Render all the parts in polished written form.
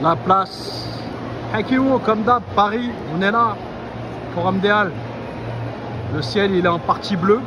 La place Hakimo, comme d'hab, Paris, on est là, Forum des Halles. Le ciel il est en partie bleu,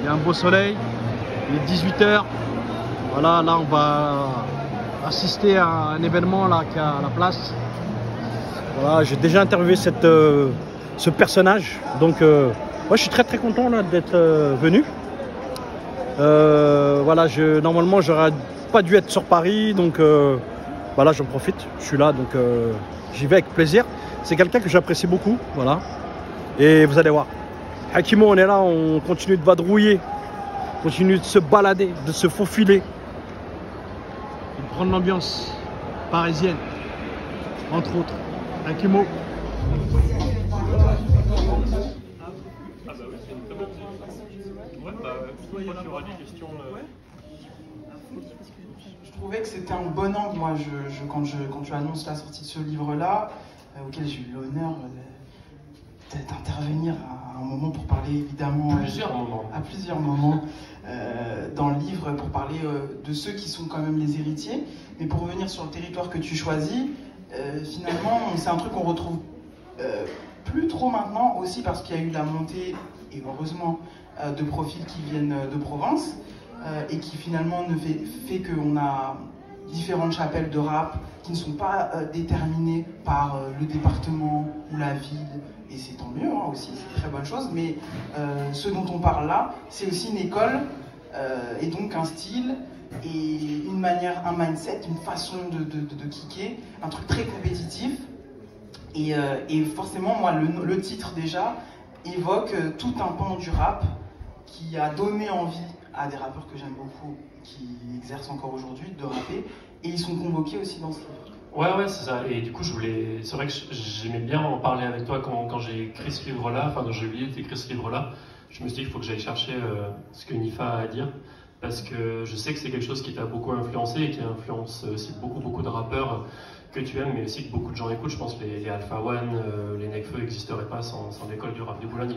il y a un beau soleil, il est 18 h. Voilà, là on va assister à un événement là qui est à la place. Voilà, j'ai déjà interviewé ce personnage, donc moi je suis très content d'être venu. Voilà, normalement j'aurais pas dû être sur Paris, donc voilà, j'en profite, je suis là, donc j'y vais avec plaisir. C'est quelqu'un que j'apprécie beaucoup, voilà. Et vous allez voir, Hakimo, on est là, on continue de vadrouiller, on continue de se balader, de se faufiler, de prendre l'ambiance parisienne, entre autres. Hakimo. Ah bah oui, c'est une très bonne idée. Ouais, bah, je crois qu'il y aura des questions. Je trouvais que c'était un bon angle, moi, quand tu annonces la sortie de ce livre-là, auquel j'ai eu l'honneur d'intervenir à un moment pour parler évidemment... À plusieurs moments dans le livre, pour parler de ceux qui sont quand même les héritiers. Mais pour revenir sur le territoire que tu choisis, finalement, c'est un truc qu'on retrouve plus trop maintenant, aussi parce qu'il y a eu la montée, et heureusement, de profils qui viennent de province. Et qui finalement ne fait qu'on a différentes chapelles de rap qui ne sont pas déterminées par le département ou la ville, et c'est tant mieux aussi, c'est une très bonne chose, mais ce dont on parle là, c'est aussi une école, et donc un style, et une manière, un mindset, une façon de kicker, un truc très compétitif, et forcément, moi, le titre déjà évoque tout un pan du rap qui a donné envie à des rappeurs que j'aime beaucoup, qui exercent encore aujourd'hui, de rapper, et ils sont convoqués aussi dans ce livre. Ouais, c'est ça. Et du coup, c'est vrai que j'aimais bien en parler avec toi quand j'ai écrit ce livre-là, enfin, quand j'ai oublié d'écrire ce livre-là. Je me suis dit qu'il faut que j'aille chercher ce que Nifa a à dire, parce que je sais que c'est quelque chose qui t'a beaucoup influencé et qui influence aussi beaucoup de rappeurs que tu aimes, mais aussi que beaucoup de gens écoutent. Je pense que les Alpha One, les Nekfeu n'existeraient pas sans l'école du rap de Boulogne.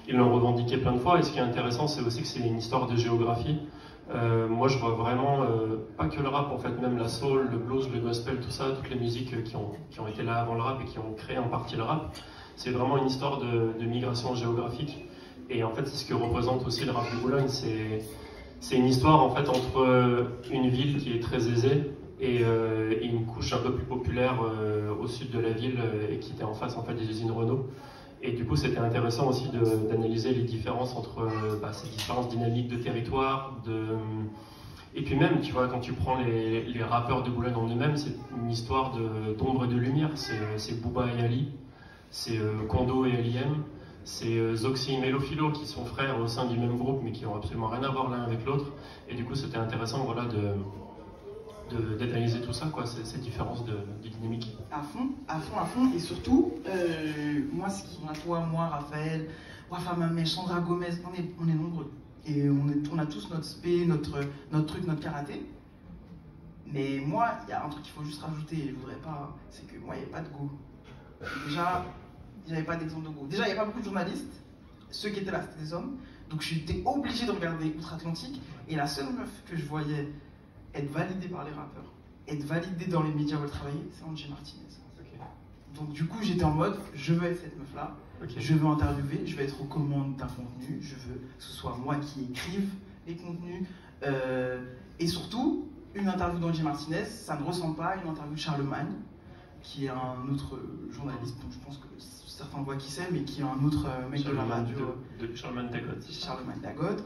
Ils l'ont revendiqué plein de fois, et ce qui est intéressant, c'est aussi que c'est une histoire de géographie. Moi, je vois vraiment, pas que le rap, en fait, même la soul, le blues, le gospel, tout ça, toutes les musiques qui ont été là avant le rap et qui ont créé en partie le rap, c'est vraiment une histoire de migration géographique. Et en fait, c'est ce que représente aussi le rap de Boulogne. C'est une histoire, en fait, entre une ville qui est très aisée et une couche un peu plus populaire au sud de la ville, et qui était en face, en fait, des usines Renault. Et du coup, c'était intéressant aussi d'analyser les différences entre ces différences dynamiques de territoire. Et puis même, tu vois, quand tu prends les rappeurs de Boulogne en eux-mêmes, c'est une histoire d'ombre et de lumière. C'est Booba et Ali, c'est Kondo et LIM, c'est Zoxy et Melophilo qui sont frères au sein du même groupe, mais qui n'ont absolument rien à voir l'un avec l'autre. Et du coup, c'était intéressant, voilà, d'analyser tout ça, quoi, ces différences de dynamique. À fond, et surtout, moi, toi, moi, Raphaël, Wafa Mamé, Chandra Gomez, on est nombreux. Et on a tous notre spé, notre truc, notre karaté. Mais moi, il y a un truc qu'il faut juste rajouter, et je voudrais pas, c'est que moi, il n'y avait pas de go. Déjà, il n'y avait pas d'exemple de go. Déjà, il n'y a pas beaucoup de journalistes. Ceux qui étaient là, c'était des hommes. Donc, j'étais obligé de regarder Outre-Atlantique, et la seule meuf que je voyais être validée par les rappeurs, être validée dans les médias où elle travaillait, c'est Angie Martinez. Okay. Donc du coup, j'étais en mode, je veux être cette meuf-là, okay. Je veux interviewer, je veux être aux commandes d'un contenu, je veux que ce soit moi qui écrive les contenus, et surtout, une interview d'Angie Martinez, ça ne ressemble pas à une interview de Charlemagne, qui est un autre journaliste, donc je pense que certains voient qui c'est, mais qui est un autre mec de la radio. De Charlemagne Dagod. Charlemagne Dagod.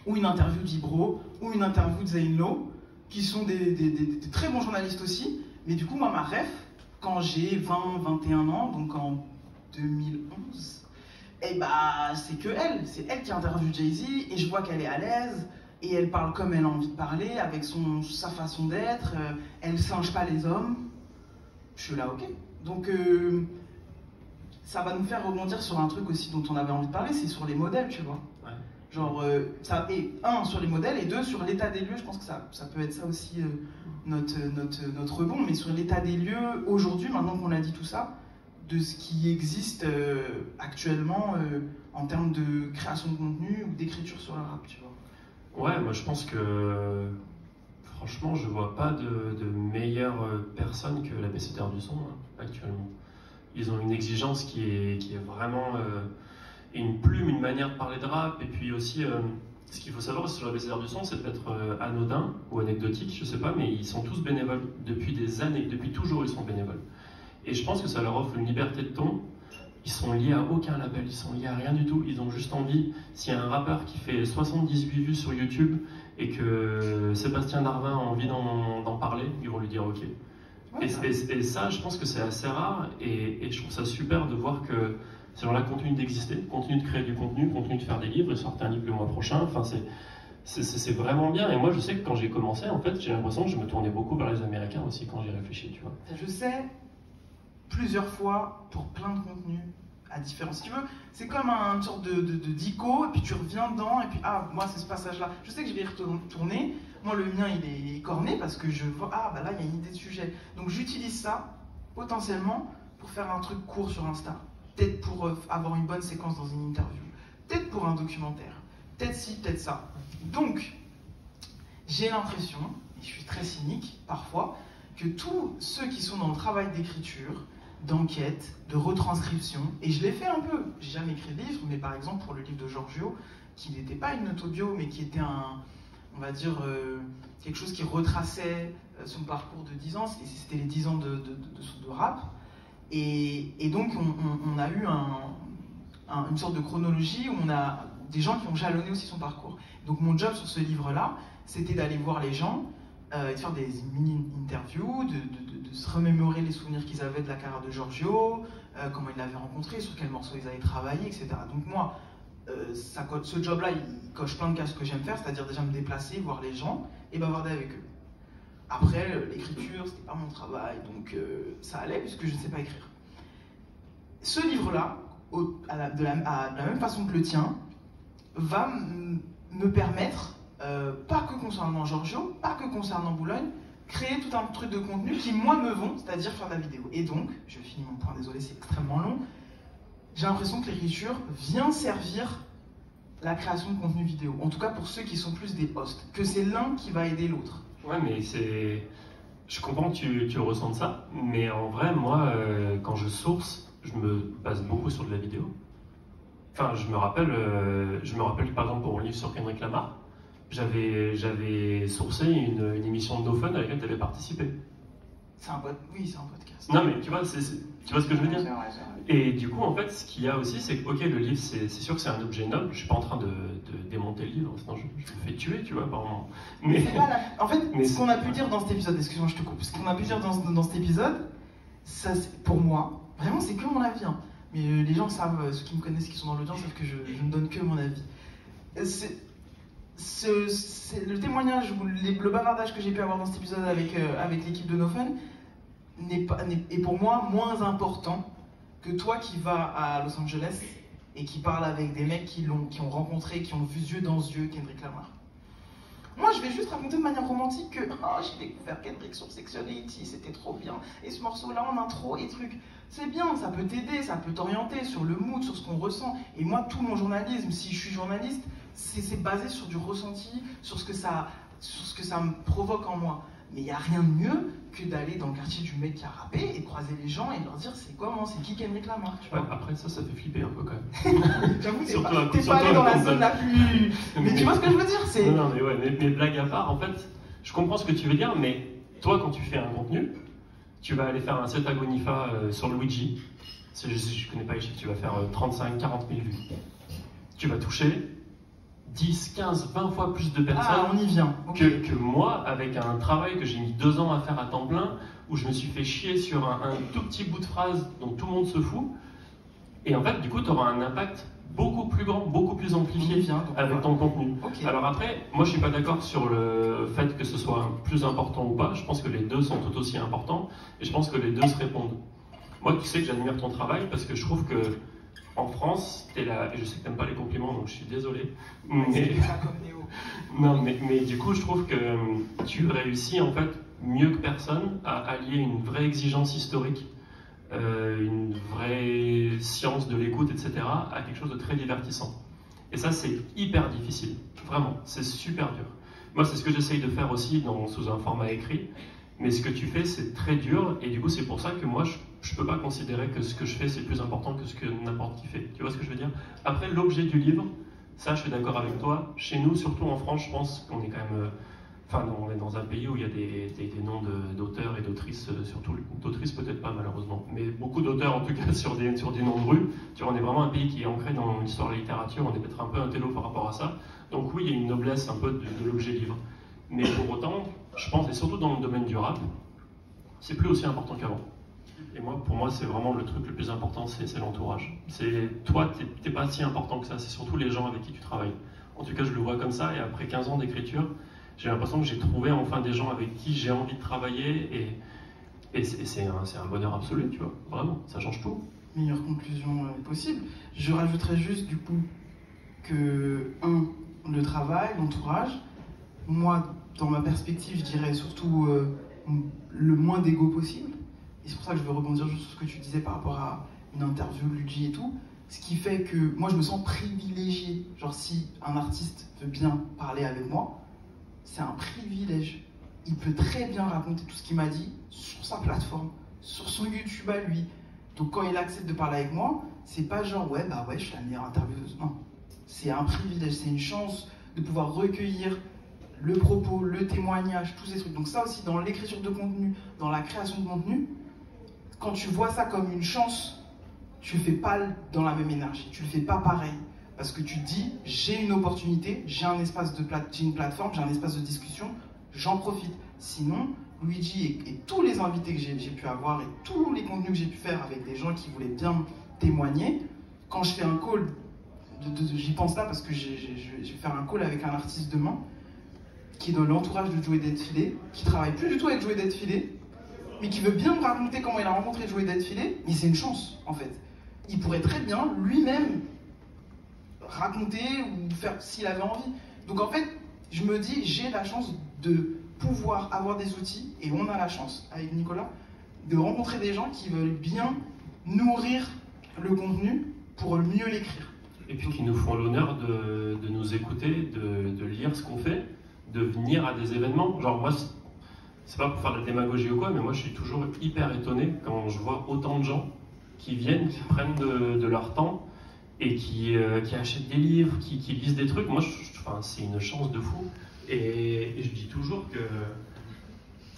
Ou une interview d'Ibro, ou une interview de Zainlo, qui sont des très bons journalistes aussi, mais du coup, moi, ma ref, quand j'ai 21 ans, donc en 2011, et bah, c'est c'est elle qui interviewe Jay-Z, et je vois qu'elle est à l'aise, et elle parle comme elle a envie de parler, avec sa façon d'être, elle singe pas les hommes, je suis là, ok. Donc, ça va nous faire rebondir sur un truc aussi dont on avait envie de parler, c'est sur les modèles, tu vois. Ouais. Genre, et un, sur les modèles, et deux, sur l'état des lieux. Je pense que ça peut être ça aussi notre rebond, mais sur l'état des lieux, aujourd'hui, maintenant qu'on a dit tout ça, de ce qui existe actuellement en termes de création de contenu ou d'écriture sur le rap, tu vois. Ouais, moi je pense que Franchement, je vois pas de meilleure personne que l'ABCDR du son actuellement. Ils ont une exigence qui est vraiment une plume, une manière de parler de rap, et puis aussi ce qu'il faut savoir sur l'ABCDR du son, c'est peut-être anodin ou anecdotique, je sais pas, mais ils sont tous bénévoles depuis des années, depuis toujours ils sont bénévoles. Et je pense que ça leur offre une liberté de ton. Ils sont liés à aucun label, ils sont liés à rien du tout. Ils ont juste envie, s'il y a un rappeur qui fait 78 vues sur YouTube et que Sébastien Darvin a envie d'en parler, ils vont lui dire ok. Et ça, je pense que c'est assez rare et je trouve ça super de voir que ces gens-là continuent d'exister, continuent de créer du contenu, continuent de faire des livres et sortent un livre le mois prochain. Enfin, c'est vraiment bien. Et moi, je sais que quand j'ai commencé, en fait, j'ai l'impression que je me tournais beaucoup vers les Américains aussi quand j'y réfléchis, tu vois. Je sais plusieurs fois pour plein de contenus à différents. Si tu veux, c'est comme une sorte de dico, et puis tu reviens dedans, et puis ah, moi c'est ce passage-là. Je sais que je vais y retourner. Moi, le mien il est corné parce que je vois, ah bah là il y a une idée de sujet. Donc j'utilise ça potentiellement pour faire un truc court sur Insta. Peut-être pour avoir une bonne séquence dans une interview. Peut-être pour un documentaire. Peut-être ci, peut-être ça. Donc, j'ai l'impression, et je suis très cynique parfois, que tous ceux qui sont dans le travail d'écriture, d'enquête, de retranscription, et je l'ai fait un peu, j'ai jamais écrit de livre, mais par exemple pour le livre de Giorgio, qui n'était pas une autobio, mais qui était on va dire, quelque chose qui retraçait son parcours de 10 ans, c'était les 10 ans de rap, et donc on a eu une sorte de chronologie où on a des gens qui ont jalonné aussi son parcours. Donc mon job sur ce livre-là, c'était d'aller voir les gens, de faire des mini-interviews, de se remémorer les souvenirs qu'ils avaient de la carrière de Giorgio, comment ils l'avaient rencontré, sur quels morceaux ils avaient travaillé, etc. Donc moi, ce job-là, il coche plein de cases que j'aime faire, c'est-à-dire déjà me déplacer, voir les gens et bavarder avec eux. Après, l'écriture, c'était pas mon travail, donc ça allait puisque je ne sais pas écrire. Ce livre-là, de la même façon que le tien, va me permettre, pas que concernant Giorgio, pas que concernant Boulogne, créer tout un truc de contenu qui, moi, me vont, c'est-à-dire faire de la vidéo. Et donc, je finis mon point, désolé, c'est extrêmement long, j'ai l'impression que l'écriture vient servir la création de contenu vidéo. En tout cas, pour ceux qui sont plus des hosts, que c'est l'un qui va aider l'autre. Ouais, mais je comprends que tu ressentes ça, mais en vrai, moi, quand je source, je me base beaucoup sur de la vidéo. Enfin, je me rappelle que, par exemple, pour mon livre sur Kendrick Lamar, j'avais sourcé une émission de No Fun à laquelle tu avais participé. Oui, c'est un podcast. Non, mais tu vois ce que je veux dire. C'est vrai. Et du coup, en fait, ce qu'il y a aussi, c'est que, ok, le livre, c'est sûr que c'est un objet noble. Je suis pas en train de démonter le livre, sinon je me fais tuer, tu vois, apparemment. Mais en fait, ce qu'on a pu dire dans cet épisode, excuse-moi, je te coupe, ce qu'on a pu dire dans cet épisode, ça, pour moi, vraiment, c'est que mon avis. Hein. Mais les gens savent, ceux qui me connaissent, qui sont dans l'audience, savent que je ne donne que mon avis. C'est le témoignage ou le bavardage que j'ai pu avoir dans cet épisode avec l'équipe de No Fun est pour moi moins important que toi qui vas à Los Angeles et qui parle avec des mecs qui ont rencontré, qui ont vu yeux dans yeux Kendrick Lamar. Moi, je vais juste raconter de manière romantique que j'ai découvert Kendrick sur Section 80, c'était trop bien. Et ce morceau-là en intro et trucs. C'est bien, ça peut t'aider, ça peut t'orienter sur le mood, sur ce qu'on ressent. Et moi, tout mon journalisme, si je suis journaliste, c'est basé sur du ressenti, sur ce que ça me provoque en moi. Mais il n'y a rien de mieux que d'aller dans le quartier du mec qui a rappé et de croiser les gens et de leur dire c'est qui Kendrick Lamar, tu vois. Ouais, après ça fait flipper un peu quand même. J'avoue, t'es pas allé dans la zone la plus... Mais tu vois ce que je veux dire, Non, mais ouais, mais blague à part, en fait, je comprends ce que tu veux dire, mais toi, quand tu fais un contenu, tu vas aller faire un set à Gonifa sur Luigi. Je connais pas les chiffres, tu vas faire 35, 40 000 vues. Tu vas toucher 10, 15, 20 fois plus de personnes on y vient. Okay. que moi, avec un travail que j'ai mis 2 ans à faire à temps plein, où je me suis fait chier sur un tout petit bout de phrase dont tout le monde se fout. Et en fait, du coup, tu auras un impact beaucoup plus grand, beaucoup plus amplifié avec ton contenu. Okay. Alors après, moi, je suis pas d'accord sur le fait que ce soit plus important ou pas. Je pense que les deux sont tout aussi importants et je pense que les deux se répondent. Moi, tu sais que j'admire ton travail parce que je trouve que en France, t'es là, et je sais que t'aimes pas les compliments, donc je suis désolé. Mais du coup, je trouve que tu réussis en fait mieux que personne à allier une vraie exigence historique, une vraie science de l'écoute, etc., à quelque chose de très divertissant. Et ça, c'est hyper difficile, vraiment, c'est super dur. Moi, c'est ce que j'essaye de faire aussi sous un format écrit. Mais ce que tu fais, c'est très dur. Et du coup, c'est pour ça que moi, je ne peux pas considérer que ce que je fais, c'est plus important que ce que n'importe qui fait. Tu vois ce que je veux dire? Après, l'objet du livre, ça, je suis d'accord avec toi. Chez nous, surtout en France, je pense qu'on est quand même... on est dans un pays où il y a des noms d'auteurs et d'autrices, surtout d'autrices peut-être pas malheureusement, mais beaucoup d'auteurs en tout cas sur des noms de rue. Tu vois, on est vraiment un pays qui est ancré dans l'histoire de la littérature, on est peut-être un peu un télo par rapport à ça. Donc oui, il y a une noblesse un peu de l'objet livre. Mais pour autant, je pense, et surtout dans le domaine du rap, c'est plus aussi important qu'avant. Et moi, pour moi, c'est vraiment le truc le plus important, c'est l'entourage. Toi, t'es pas si important que ça, c'est surtout les gens avec qui tu travailles. En tout cas, je le vois comme ça, et après 15 ans d'écriture, j'ai l'impression que j'ai trouvé enfin des gens avec qui j'ai envie de travailler, et c'est un bonheur absolu, tu vois, vraiment, ça change tout. Meilleure conclusion possible. Je rajouterais juste du coup que, le travail, l'entourage, moi, dans ma perspective, je dirais surtout le moins d'ego possible. Et c'est pour ça que je veux rebondir juste sur ce que tu disais par rapport à une interview de Luigi et tout. Ce qui fait que moi, je me sens privilégié. Genre, si un artiste veut bien parler avec moi, c'est un privilège. Il peut très bien raconter tout ce qu'il m'a dit sur sa plateforme, sur son YouTube à lui. Donc quand il accepte de parler avec moi, c'est pas genre ouais je suis la meilleure intervieweuse. Non, c'est un privilège, c'est une chance de pouvoir recueillir le propos, le témoignage, tous ces trucs. Donc ça aussi, dans l'écriture de contenu, dans la création de contenu, quand tu vois ça comme une chance, tu le fais pas dans la même énergie, tu le fais pas pareil. Parce que tu te dis, j'ai une opportunité, j'ai une plateforme, j'ai un espace de discussion, j'en profite. Sinon, Luigi et tous les invités que j'ai pu avoir et tous les contenus que j'ai pu faire avec des gens qui voulaient bien témoigner, quand je fais un call, j'y pense là parce que je vais faire un call avec un artiste demain qui est dans l'entourage de Joey Deadfilé, qui travaille plus du tout avec Joey Deadfilé, mais qui veut bien me raconter comment il a rencontré Joey Deadfilé, mais c'est une chance en fait. Il pourrait très bien lui-même raconter ou faire s'il avait envie. Donc en fait, je me dis, j'ai la chance de pouvoir avoir des outils, et on a la chance avec Nicolas de rencontrer des gens qui veulent bien nourrir le contenu pour mieux l'écrire. Et puis qui nous font l'honneur de nous écouter, de lire ce qu'on fait, de venir à des événements. Genre moi, c'est pas pour faire de la démagogie ou quoi, mais moi je suis toujours hyper étonné quand je vois autant de gens qui viennent, qui prennent de leur temps et qui achètent des livres, qui lisent des trucs. Moi, c'est une chance de fou. Et je dis toujours que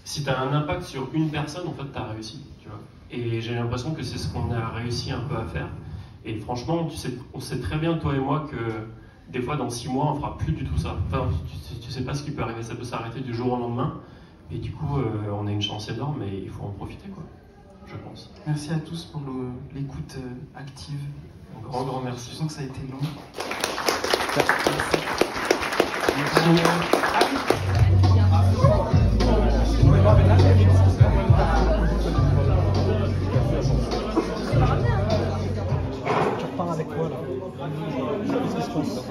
si tu as un impact sur une personne, en fait, tu as réussi. Tu vois. Et j'ai l'impression que c'est ce qu'on a réussi un peu à faire. Et franchement, on sait très bien, toi et moi, que des fois, dans 6 mois, on fera plus du tout ça. Enfin, tu sais pas ce qui peut arriver. Ça peut s'arrêter du jour au lendemain. Et du coup, on a une chance énorme et il faut en profiter, quoi. Je pense. Merci à tous pour l'écoute active. Un grand merci. Je sens que ça a été long. Tu repars avec quoi là? Qu'est-ce qui se passe?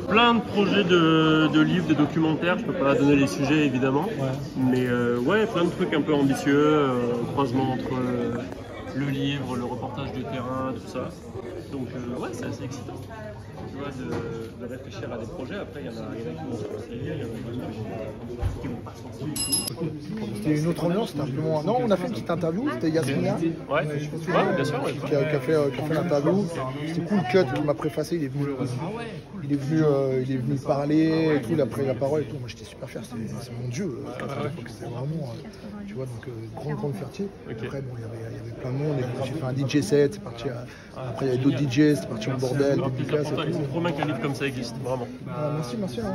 Plein de projets de livres, de documentaires, je peux pas donner les sujets évidemment, mais ouais, plein de trucs un peu ambitieux, croisement entre le livre, le reportage de terrain, tout ça. Donc ouais, c'est assez excitant, tu vois, de réfléchir à des projets. Après, il y en a qui vont se passer, il y en a qui vont pas se passer du tout. C'était une autre ambiance, c'était un peu moins... Non, on a fait une petite interview, c'était Yasmina. Ouais, bien sûr, ouais. Qui a fait l'interview. C'était cool, Cut, il m'a préfacé, il est venu parler et tout, il a pris la parole et tout. Moi j'étais super fier, c'est mon dieu. C'était vraiment, tu vois, donc grande fierté. Après, bon, il y avait plein de monde, j'ai fait un DJ set, c'est parti après il y avait d'autres DJs, c'est parti en bordel, dédicace et tout. Il faut trop bien qu'un livre comme ça existe, vraiment. Merci, c'est cool.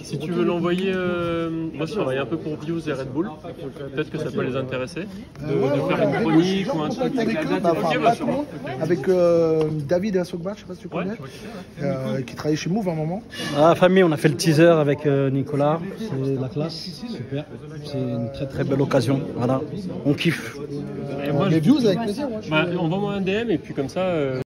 Si tu veux l'envoyer, moi je travaille un peu pour Views et Red Bull, peut-être que ça peut les intéresser, de faire une chronique ou un truc. Avec David Assogba, je sais pas si tu connais, qui travaillait chez Move à un moment. Ah, famille, on a fait le teaser avec Nicolas, c'est la classe, super. C'est une très belle occasion, voilà, on kiffe. Et moi, les Views avec plaisir. Envoie-moi un DM et puis comme ça...